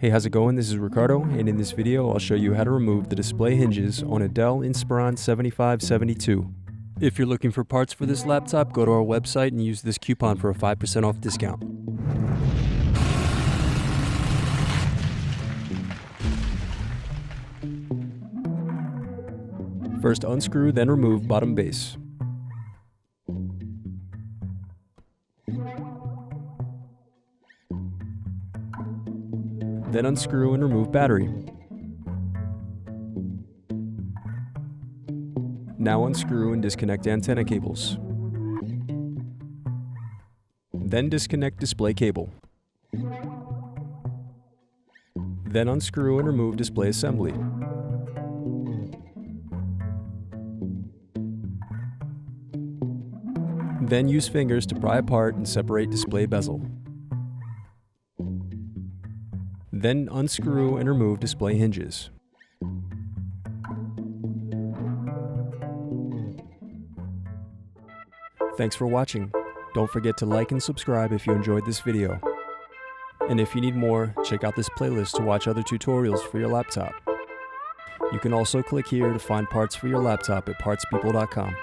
Hey, how's it going? This is Ricardo, and in this video I'll show you how to remove the display hinges on a Dell Inspiron 7572. If you're looking for parts for this laptop, go to our website and use this coupon for a 5% off discount. First unscrew, then remove bottom base. Then unscrew and remove battery. Now unscrew and disconnect antenna cables. Then disconnect display cable. Then unscrew and remove display assembly. Then use fingers to pry apart and separate display bezel. Then unscrew and remove display hinges. Thanks for watching. Don't forget to like and subscribe if you enjoyed this video. And if you need more, check out this playlist to watch other tutorials for your laptop. You can also click here to find parts for your laptop at partspeople.com.